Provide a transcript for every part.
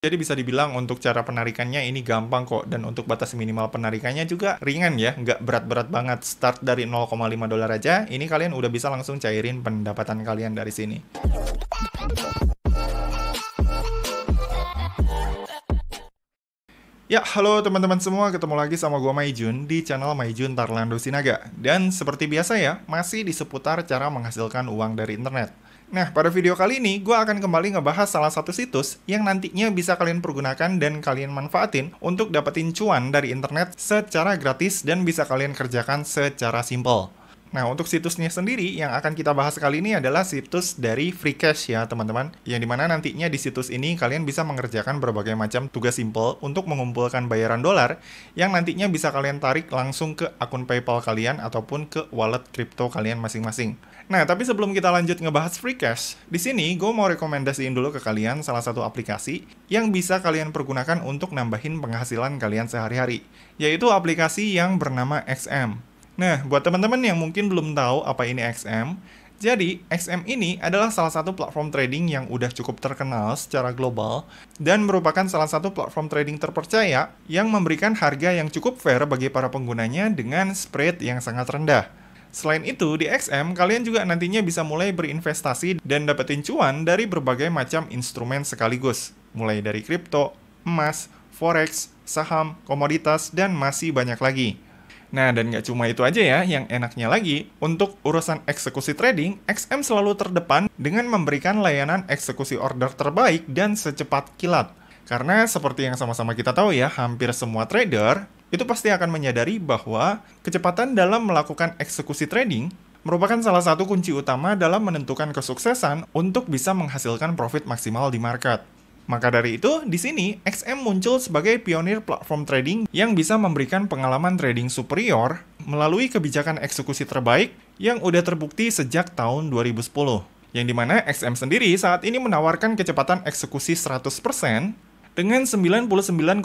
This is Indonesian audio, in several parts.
Jadi bisa dibilang untuk cara penarikannya ini gampang kok, dan untuk batas minimal penarikannya juga ringan ya, nggak berat-berat banget. Start dari 0,5 dolar aja, ini kalian udah bisa langsung cairin pendapatan kalian dari sini. Ya, halo teman-teman semua, ketemu lagi sama gua Maijun di channel Maijun Tarlando Sinaga. Dan seperti biasa ya, masih di seputar cara menghasilkan uang dari internet. Nah, pada video kali ini, gue akan kembali ngebahas salah satu situs yang nantinya bisa kalian pergunakan dan kalian manfaatin untuk dapetin cuan dari internet secara gratis dan bisa kalian kerjakan secara simple. Nah, untuk situsnya sendiri yang akan kita bahas kali ini adalah situs dari Freecash ya, teman-teman. Yang dimana nantinya di situs ini kalian bisa mengerjakan berbagai macam tugas simple untuk mengumpulkan bayaran dolar yang nantinya bisa kalian tarik langsung ke akun PayPal kalian ataupun ke wallet kripto kalian masing-masing. Nah, tapi sebelum kita lanjut ngebahas Freecash, di sini gue mau rekomendasiin dulu ke kalian salah satu aplikasi yang bisa kalian pergunakan untuk nambahin penghasilan kalian sehari-hari, yaitu aplikasi yang bernama XM. Nah, buat teman-teman yang mungkin belum tahu apa ini XM, jadi XM ini adalah salah satu platform trading yang udah cukup terkenal secara global dan merupakan salah satu platform trading terpercaya yang memberikan harga yang cukup fair bagi para penggunanya dengan spread yang sangat rendah. Selain itu, di XM, kalian juga nantinya bisa mulai berinvestasi dan dapetin cuan dari berbagai macam instrumen sekaligus, mulai dari kripto, emas, forex, saham, komoditas, dan masih banyak lagi. Nah, dan nggak cuma itu aja ya, yang enaknya lagi, untuk urusan eksekusi trading, XM selalu terdepan dengan memberikan layanan eksekusi order terbaik dan secepat kilat. Karena seperti yang sama-sama kita tahu ya, hampir semua trader itu pasti akan menyadari bahwa kecepatan dalam melakukan eksekusi trading merupakan salah satu kunci utama dalam menentukan kesuksesan untuk bisa menghasilkan profit maksimal di market. Maka dari itu, di sini XM muncul sebagai pionir platform trading yang bisa memberikan pengalaman trading superior melalui kebijakan eksekusi terbaik yang udah terbukti sejak tahun 2010. Yang dimana XM sendiri saat ini menawarkan kecepatan eksekusi 100% dengan 99,35%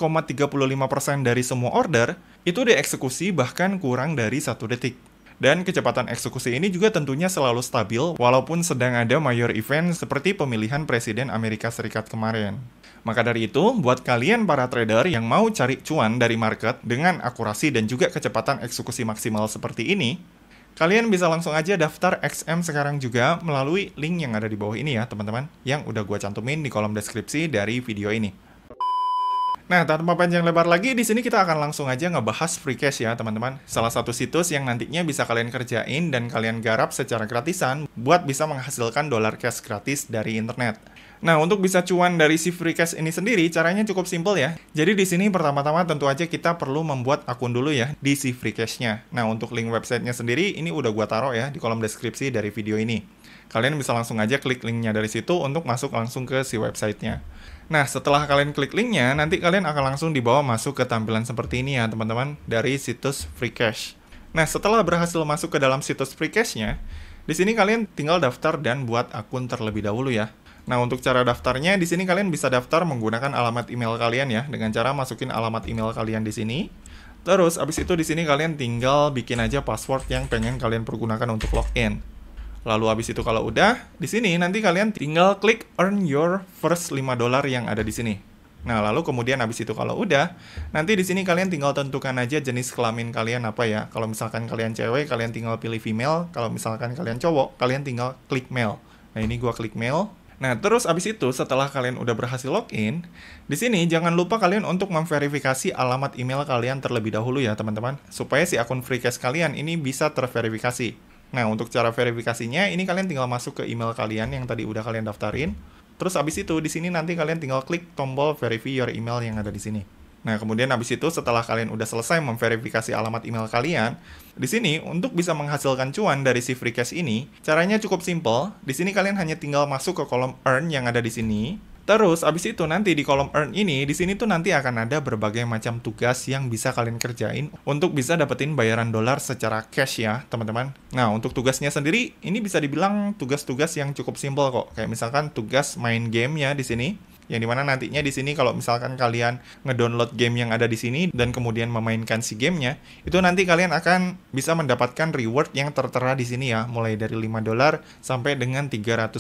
dari semua order itu dieksekusi bahkan kurang dari 1 detik. Dan kecepatan eksekusi ini juga tentunya selalu stabil walaupun sedang ada major event seperti pemilihan Presiden Amerika Serikat kemarin. Maka dari itu, buat kalian para trader yang mau cari cuan dari market dengan akurasi dan juga kecepatan eksekusi maksimal seperti ini, kalian bisa langsung aja daftar XM sekarang juga melalui link yang ada di bawah ini ya teman-teman, yang udah gue cantumin di kolom deskripsi dari video ini. Nah, tanpa panjang lebar lagi, di sini kita akan langsung aja ngebahas Freecash ya, teman-teman. Salah satu situs yang nantinya bisa kalian kerjain dan kalian garap secara gratisan buat bisa menghasilkan dolar cash gratis dari internet. Nah, untuk bisa cuan dari si Freecash ini sendiri, caranya cukup simpel ya. Jadi di sini pertama-tama tentu aja kita perlu membuat akun dulu ya di si Freecash-nya. Nah, untuk link websitenya sendiri, ini udah gua taruh ya di kolom deskripsi dari video ini. Kalian bisa langsung aja klik linknya dari situ untuk masuk langsung ke si websitenya. Nah, setelah kalian klik linknya, nanti kalian akan langsung dibawa masuk ke tampilan seperti ini ya, teman-teman, dari situs Freecash. Nah, setelah berhasil masuk ke dalam situs Freecash-nya, di sini kalian tinggal daftar dan buat akun terlebih dahulu ya. Nah, untuk cara daftarnya, di sini kalian bisa daftar menggunakan alamat email kalian ya, dengan cara masukin alamat email kalian di sini. Terus, abis itu di sini kalian tinggal bikin aja password yang pengen kalian pergunakan untuk login. Lalu habis itu kalau udah, di sini nanti kalian tinggal klik earn your first $5 yang ada di sini. Nah, lalu kemudian habis itu kalau udah, nanti di sini kalian tinggal tentukan aja jenis kelamin kalian apa ya. Kalau misalkan kalian cewek, kalian tinggal pilih female. Kalau misalkan kalian cowok, kalian tinggal klik male. Nah, ini gua klik male. Nah, terus abis itu setelah kalian udah berhasil login, di sini jangan lupa kalian untuk memverifikasi alamat email kalian terlebih dahulu ya, teman-teman, supaya si akun Freecash kalian ini bisa terverifikasi. Nah, untuk cara verifikasinya, ini kalian tinggal masuk ke email kalian yang tadi udah kalian daftarin. Terus abis itu, di sini nanti kalian tinggal klik tombol verify your email yang ada di sini. Nah, kemudian abis itu, setelah kalian udah selesai memverifikasi alamat email kalian, di sini, untuk bisa menghasilkan cuan dari si Freecash ini, caranya cukup simple. Di sini kalian hanya tinggal masuk ke kolom earn yang ada di sini. Terus, abis itu nanti di kolom earn ini, di sini tuh nanti akan ada berbagai macam tugas yang bisa kalian kerjain untuk bisa dapetin bayaran dolar secara cash ya, teman-teman. Nah, untuk tugasnya sendiri, ini bisa dibilang tugas-tugas yang cukup simpel kok. Kayak misalkan tugas main game ya di sini. Yang dimana nantinya di sini kalau misalkan kalian ngedownload game yang ada di sini dan kemudian memainkan si gamenya, itu nanti kalian akan bisa mendapatkan reward yang tertera di sini ya, mulai dari $5 sampai dengan $300.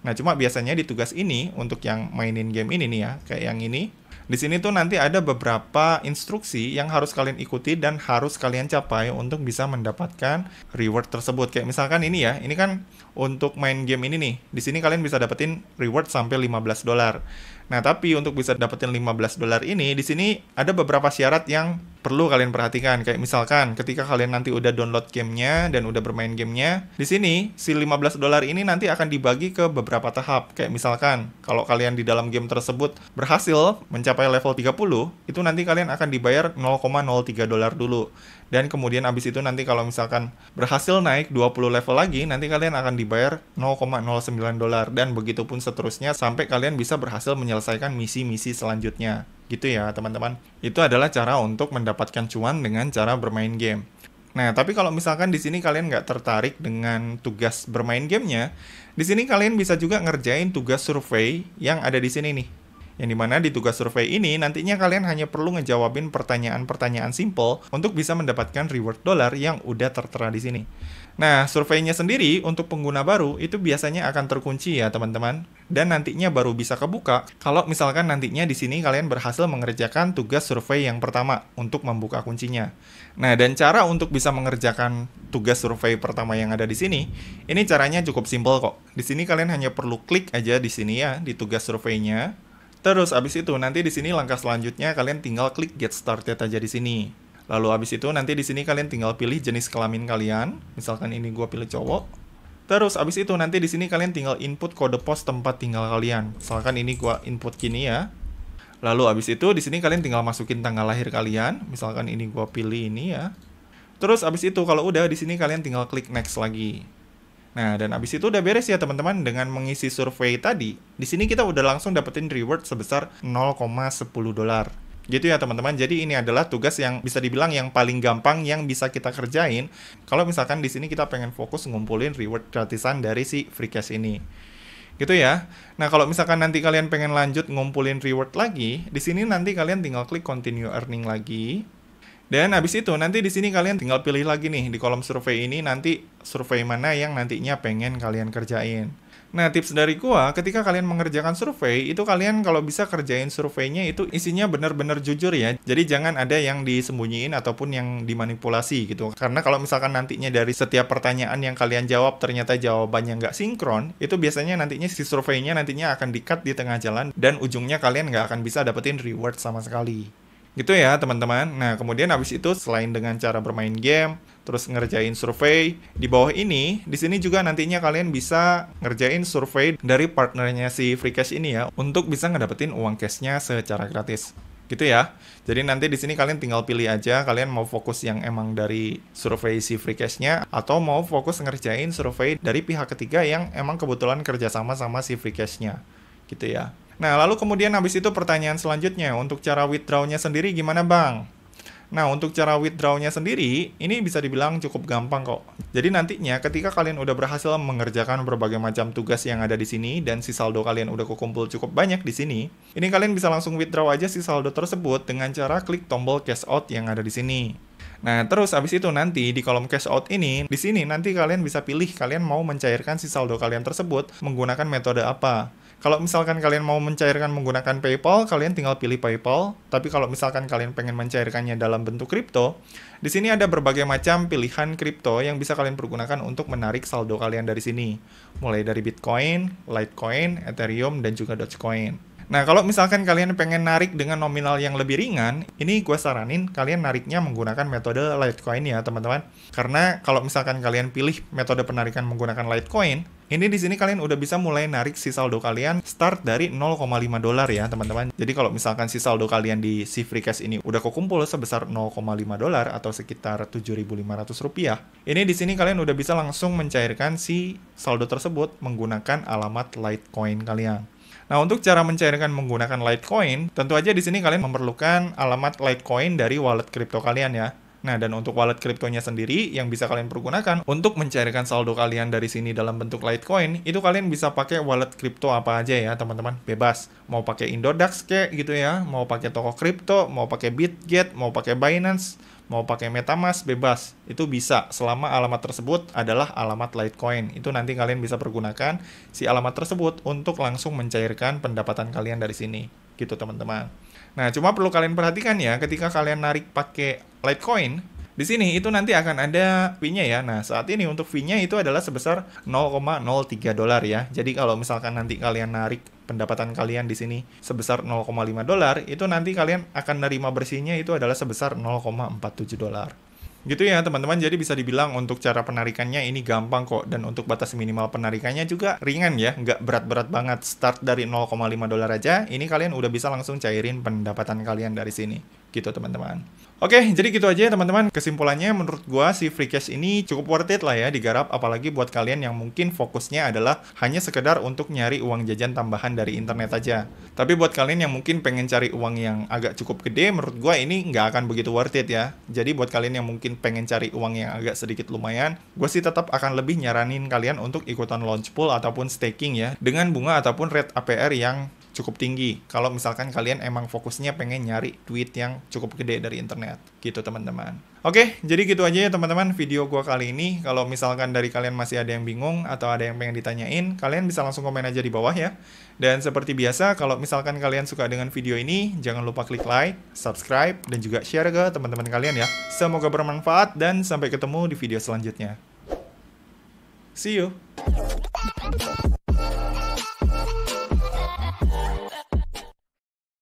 Nah, cuma biasanya di tugas ini untuk yang mainin game ini nih ya, kayak yang ini. Di sini tuh nanti ada beberapa instruksi yang harus kalian ikuti dan harus kalian capai untuk bisa mendapatkan reward tersebut. Kayak misalkan ini ya, ini kan untuk main game ini nih. Di sini kalian bisa dapetin reward sampai $15. Nah, tapi untuk bisa dapetin $15 ini, di sini ada beberapa syarat yang perlu kalian perhatikan. Kayak misalkan ketika kalian nanti udah download gamenya dan udah bermain gamenya, di sini si $15 ini nanti akan dibagi ke beberapa tahap. Kayak misalkan kalau kalian di dalam game tersebut berhasil mencapai level 30, itu nanti kalian akan dibayar $0,03 dulu. Dan kemudian abis itu nanti kalau misalkan berhasil naik 20 level lagi, nanti kalian akan dibayar $0,09. Dan begitu pun seterusnya sampai kalian bisa berhasil menyelesaikan misi-misi selanjutnya. Gitu ya teman-teman. Itu adalah cara untuk mendapatkan cuan dengan cara bermain game. Nah, tapi kalau misalkan di sini kalian nggak tertarik dengan tugas bermain gamenya, di sini kalian bisa juga ngerjain tugas survei yang ada di sini nih. Yang dimana di tugas survei ini nantinya kalian hanya perlu ngejawabin pertanyaan-pertanyaan simple untuk bisa mendapatkan reward dollar yang udah tertera di sini. Nah, surveinya sendiri untuk pengguna baru itu biasanya akan terkunci ya teman-teman. Dan nantinya baru bisa kebuka kalau misalkan nantinya di sini kalian berhasil mengerjakan tugas survei yang pertama untuk membuka kuncinya. Nah, dan cara untuk bisa mengerjakan tugas survei pertama yang ada di sini, ini caranya cukup simple kok. Di sini kalian hanya perlu klik aja di sini ya, di tugas surveinya. Terus abis itu nanti di sini langkah selanjutnya kalian tinggal klik get started aja di sini. Lalu abis itu nanti di sini kalian tinggal pilih jenis kelamin kalian. Misalkan ini gua pilih cowok. Terus abis itu nanti di sini kalian tinggal input kode pos tempat tinggal kalian. Misalkan ini gua input gini ya. Lalu abis itu di sini kalian tinggal masukin tanggal lahir kalian. Misalkan ini gua pilih ini ya. Terus abis itu kalau udah di sini kalian tinggal klik next lagi. Nah, dan abis itu udah beres ya teman-teman dengan mengisi survei tadi. Di sini kita udah langsung dapetin reward sebesar $0,10. Gitu ya teman-teman. Jadi ini adalah tugas yang bisa dibilang yang paling gampang yang bisa kita kerjain. Kalau misalkan di sini kita pengen fokus ngumpulin reward gratisan dari si free cash ini. Gitu ya. Nah, kalau misalkan nanti kalian pengen lanjut ngumpulin reward lagi, di sini nanti kalian tinggal klik continue earning lagi. Dan habis itu nanti di sini kalian tinggal pilih lagi nih di kolom survei ini nanti survei mana yang nantinya pengen kalian kerjain. Nah, tips dari gua ketika kalian mengerjakan survei itu kalian kalau bisa kerjain surveinya itu isinya benar-benar jujur ya. Jadi jangan ada yang disembunyiin ataupun yang dimanipulasi gitu. Karena kalau misalkan nantinya dari setiap pertanyaan yang kalian jawab ternyata jawabannya nggak sinkron, itu biasanya nantinya si surveinya nantinya akan di-cut di tengah jalan dan ujungnya kalian nggak akan bisa dapetin reward sama sekali. Gitu ya teman-teman. Nah, kemudian habis itu selain dengan cara bermain game, terus ngerjain survei, di bawah ini, di sini juga nantinya kalian bisa ngerjain survei dari partnernya si free cash ini ya, untuk bisa ngedapetin uang cashnya secara gratis. Gitu ya. Jadi nanti di sini kalian tinggal pilih aja kalian mau fokus yang emang dari survei si free cash-nya atau mau fokus ngerjain survei dari pihak ketiga yang emang kebetulan kerjasama sama si free cash-nya. Gitu ya. Nah, lalu kemudian habis itu pertanyaan selanjutnya, untuk cara withdraw-nya sendiri gimana Bang? Nah, untuk cara withdraw-nya sendiri, ini bisa dibilang cukup gampang kok. Jadi nantinya ketika kalian udah berhasil mengerjakan berbagai macam tugas yang ada di sini, dan si saldo kalian udah kekumpul cukup banyak di sini, ini kalian bisa langsung withdraw aja si saldo tersebut dengan cara klik tombol cash out yang ada di sini. Nah, terus abis itu nanti di kolom cash out ini, di sini nanti kalian bisa pilih kalian mau mencairkan si saldo kalian tersebut menggunakan metode apa. Kalau misalkan kalian mau mencairkan menggunakan PayPal, kalian tinggal pilih PayPal. Tapi kalau misalkan kalian pengen mencairkannya dalam bentuk kripto, di sini ada berbagai macam pilihan kripto yang bisa kalian pergunakan untuk menarik saldo kalian dari sini. Mulai dari Bitcoin, Litecoin, Ethereum, dan juga Dogecoin. Nah, kalau misalkan kalian pengen narik dengan nominal yang lebih ringan, ini gue saranin kalian nariknya menggunakan metode Litecoin ya, teman-teman. Karena kalau misalkan kalian pilih metode penarikan menggunakan Litecoin, ini di sini kalian udah bisa mulai narik si saldo kalian start dari $0,5 ya, teman-teman. Jadi kalau misalkan si saldo kalian di si free cash ini udah kekumpul sebesar $0,5 atau sekitar Rp7.500, ini di sini kalian udah bisa langsung mencairkan si saldo tersebut menggunakan alamat Litecoin kalian. Nah, untuk cara mencairkan menggunakan Litecoin, tentu aja di sini kalian memerlukan alamat Litecoin dari wallet kripto kalian ya. Nah, dan untuk wallet kriptonya sendiri yang bisa kalian pergunakan untuk mencairkan saldo kalian dari sini dalam bentuk Litecoin, itu kalian bisa pakai wallet kripto apa aja ya, teman-teman. Bebas. Mau pakai Indodax kayak gitu ya, mau pakai toko kripto, mau pakai Bitget, mau pakai Binance, mau pakai MetaMask, bebas. Itu bisa selama alamat tersebut adalah alamat Litecoin. Itu nanti kalian bisa pergunakan si alamat tersebut untuk langsung mencairkan pendapatan kalian dari sini. Gitu, teman-teman. Nah, cuma perlu kalian perhatikan ya, ketika kalian narik pakai Litecoin, di sini itu nanti akan ada fee-nya ya. Nah, saat ini untuk fee-nya itu adalah sebesar 0,03 dolar ya. Jadi kalau misalkan nanti kalian narik pendapatan kalian di sini sebesar 0,5 dolar, itu nanti kalian akan nerima bersihnya itu adalah sebesar 0,47 dolar. Gitu ya teman-teman, jadi bisa dibilang untuk cara penarikannya ini gampang kok, dan untuk batas minimal penarikannya juga ringan ya, nggak berat-berat banget. Start dari 0,5 dolar aja, ini kalian udah bisa langsung cairin pendapatan kalian dari sini. Gitu teman-teman. Oke, jadi gitu aja ya teman-teman. Kesimpulannya menurut gua si free cash ini cukup worth it lah ya digarap, apalagi buat kalian yang mungkin fokusnya adalah hanya sekedar untuk nyari uang jajan tambahan dari internet aja. Tapi buat kalian yang mungkin pengen cari uang yang agak cukup gede, menurut gua ini nggak akan begitu worth it ya. Jadi buat kalian yang mungkin pengen cari uang yang agak sedikit lumayan, gua sih tetap akan lebih nyaranin kalian untuk ikutan launch pool ataupun staking ya, dengan bunga ataupun rate APR yang cukup tinggi. Kalau misalkan kalian emang fokusnya pengen nyari duit yang cukup gede dari internet. Gitu teman-teman. Oke, jadi gitu aja ya teman-teman video gua kali ini. Kalau misalkan dari kalian masih ada yang bingung atau ada yang pengen ditanyain, kalian bisa langsung komen aja di bawah ya. Dan seperti biasa, kalau misalkan kalian suka dengan video ini, jangan lupa klik like, subscribe, dan juga share ke teman-teman kalian ya. Semoga bermanfaat dan sampai ketemu di video selanjutnya. See you!